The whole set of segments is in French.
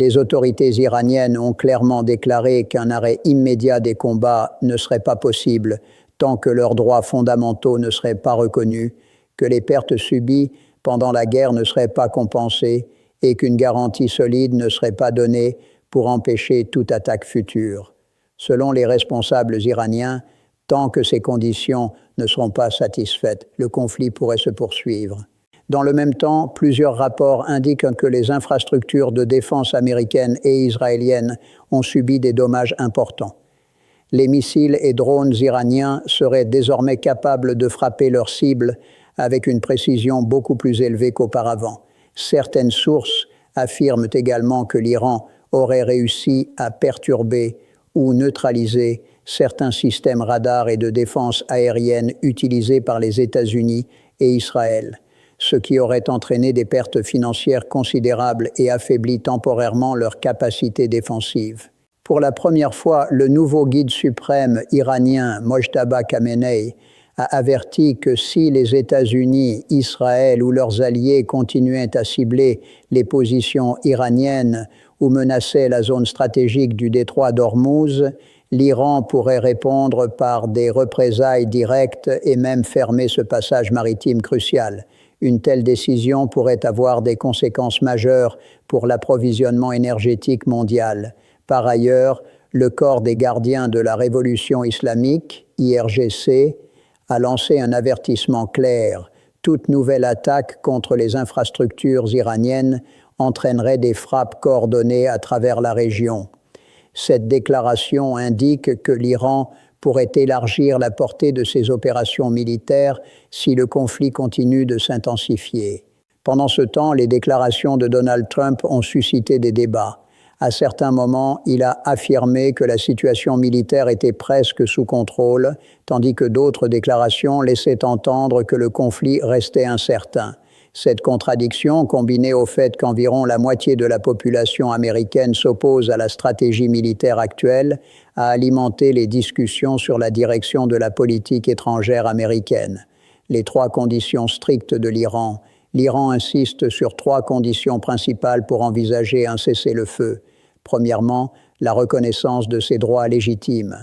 Les autorités iraniennes ont clairement déclaré qu'un arrêt immédiat des combats ne serait pas possible tant que leurs droits fondamentaux ne seraient pas reconnus, que les pertes subies pendant la guerre ne seraient pas compensées et qu'une garantie solide ne serait pas donnée pour empêcher toute attaque future. Selon les responsables iraniens, tant que ces conditions ne seront pas satisfaites, le conflit pourrait se poursuivre. Dans le même temps, plusieurs rapports indiquent que les infrastructures de défense américaines et israéliennes ont subi des dommages importants. Les missiles et drones iraniens seraient désormais capables de frapper leurs cibles avec une précision beaucoup plus élevée qu'auparavant. Certaines sources affirment également que l'Iran aurait réussi à perturber ou neutraliser certains systèmes radars et de défense aérienne utilisés par les États-Unis et Israël, ce qui aurait entraîné des pertes financières considérables et affaibli temporairement leur capacité défensive. Pour la première fois, le nouveau guide suprême iranien Mojtaba Khamenei a averti que si les États-Unis, Israël ou leurs alliés continuaient à cibler les positions iraniennes ou menaçaient la zone stratégique du détroit d'Ormuz, l'Iran pourrait répondre par des représailles directes et même fermer ce passage maritime crucial. Une telle décision pourrait avoir des conséquences majeures pour l'approvisionnement énergétique mondial. Par ailleurs, le Corps des gardiens de la Révolution islamique, IRGC, a lancé un avertissement clair. Toute nouvelle attaque contre les infrastructures iraniennes entraînerait des frappes coordonnées à travers la région. Cette déclaration indique que l'Iran pourrait élargir la portée de ses opérations militaires si le conflit continue de s'intensifier. Pendant ce temps, les déclarations de Donald Trump ont suscité des débats. À certains moments, il a affirmé que la situation militaire était presque sous contrôle, tandis que d'autres déclarations laissaient entendre que le conflit restait incertain. Cette contradiction, combinée au fait qu'environ la moitié de la population américaine s'oppose à la stratégie militaire actuelle, a alimenté les discussions sur la direction de la politique étrangère américaine. Les trois conditions strictes de l'Iran. L'Iran insiste sur trois conditions principales pour envisager un cessez-le-feu. Premièrement, la reconnaissance de ses droits légitimes.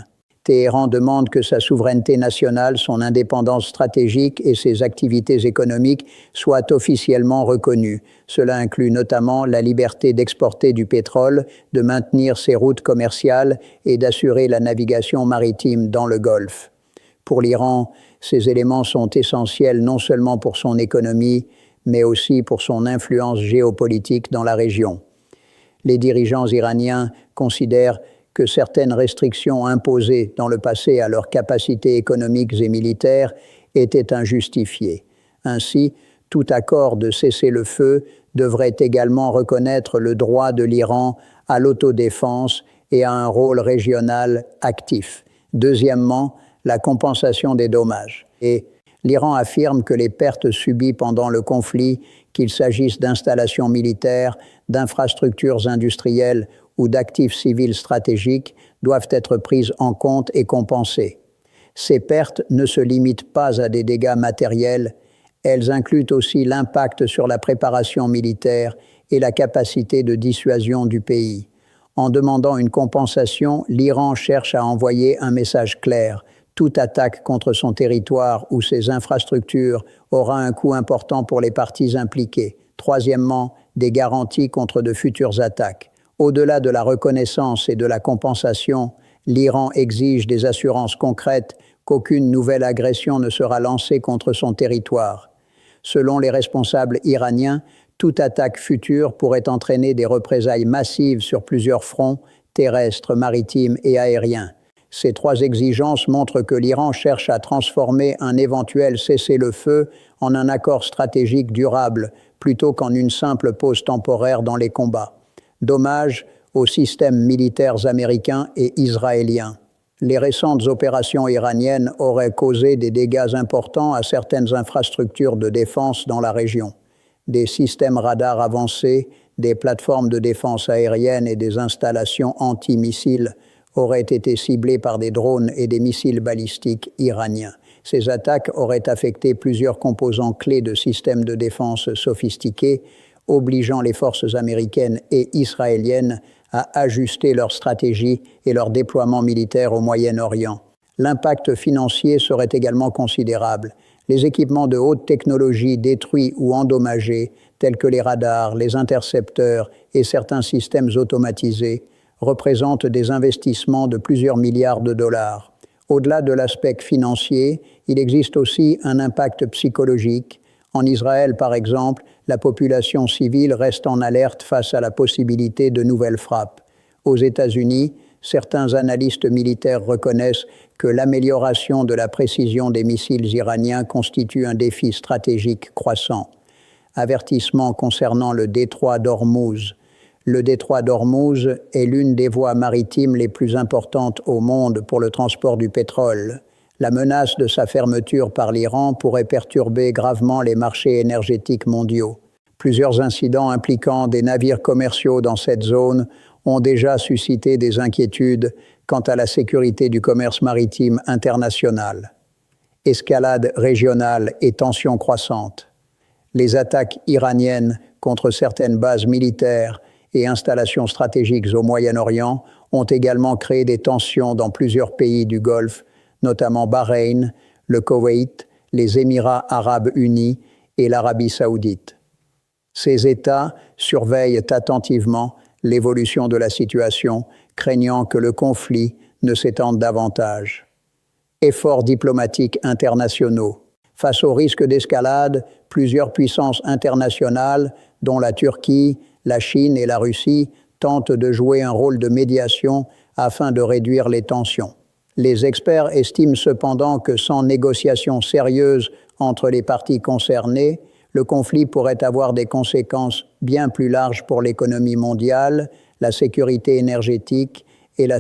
Téhéran demande que sa souveraineté nationale, son indépendance stratégique et ses activités économiques soient officiellement reconnues. Cela inclut notamment la liberté d'exporter du pétrole, de maintenir ses routes commerciales et d'assurer la navigation maritime dans le Golfe. Pour l'Iran, ces éléments sont essentiels non seulement pour son économie, mais aussi pour son influence géopolitique dans la région. Les dirigeants iraniens considèrent que certaines restrictions imposées dans le passé à leurs capacités économiques et militaires étaient injustifiées. Ainsi, tout accord de cessez-le-feu devrait également reconnaître le droit de l'Iran à l'autodéfense et à un rôle régional actif. Deuxièmement, la compensation des dommages. Et l'Iran affirme que les pertes subies pendant le conflit, qu'il s'agisse d'installations militaires, d'infrastructures industrielles ou d'actifs civils stratégiques, doivent être prises en compte et compensées. Ces pertes ne se limitent pas à des dégâts matériels, elles incluent aussi l'impact sur la préparation militaire et la capacité de dissuasion du pays. En demandant une compensation, l'Iran cherche à envoyer un message clair. Toute attaque contre son territoire ou ses infrastructures aura un coût important pour les parties impliquées. Troisièmement, des garanties contre de futures attaques. Au-delà de la reconnaissance et de la compensation, l'Iran exige des assurances concrètes qu'aucune nouvelle agression ne sera lancée contre son territoire. Selon les responsables iraniens, toute attaque future pourrait entraîner des représailles massives sur plusieurs fronts, terrestres, maritimes et aériens. Ces trois exigences montrent que l'Iran cherche à transformer un éventuel cessez-le-feu en un accord stratégique durable, plutôt qu'en une simple pause temporaire dans les combats. Dommage aux systèmes militaires américains et israéliens. Les récentes opérations iraniennes auraient causé des dégâts importants à certaines infrastructures de défense dans la région. Des systèmes radars avancés, des plateformes de défense aérienne et des installations antimissiles auraient été ciblés par des drones et des missiles balistiques iraniens. Ces attaques auraient affecté plusieurs composants clés de systèmes de défense sophistiqués, obligeant les forces américaines et israéliennes à ajuster leur stratégie et leur déploiement militaire au Moyen-Orient. L'impact financier serait également considérable. Les équipements de haute technologie détruits ou endommagés, tels que les radars, les intercepteurs et certains systèmes automatisés, représentent des investissements de plusieurs milliards de dollars. Au-delà de l'aspect financier, il existe aussi un impact psychologique. En Israël, par exemple, la population civile reste en alerte face à la possibilité de nouvelles frappes. Aux États-Unis, certains analystes militaires reconnaissent que l'amélioration de la précision des missiles iraniens constitue un défi stratégique croissant. Avertissement concernant le détroit d'Ormuz. Le détroit d'Ormuz est l'une des voies maritimes les plus importantes au monde pour le transport du pétrole. La menace de sa fermeture par l'Iran pourrait perturber gravement les marchés énergétiques mondiaux. Plusieurs incidents impliquant des navires commerciaux dans cette zone ont déjà suscité des inquiétudes quant à la sécurité du commerce maritime international. Escalade régionale et tensions croissantes. Les attaques iraniennes contre certaines bases militaires et installations stratégiques au Moyen-Orient ont également créé des tensions dans plusieurs pays du Golfe, notamment Bahreïn, le Koweït, les Émirats arabes unis et l'Arabie saoudite. Ces États surveillent attentivement l'évolution de la situation, craignant que le conflit ne s'étende davantage. Efforts diplomatiques internationaux. Face au risque d'escalade, plusieurs puissances internationales, dont la Turquie, la Chine et la Russie, tentent de jouer un rôle de médiation afin de réduire les tensions. Les experts estiment cependant que sans négociations sérieuses entre les parties concernées, le conflit pourrait avoir des conséquences bien plus larges pour l'économie mondiale, la sécurité énergétique et la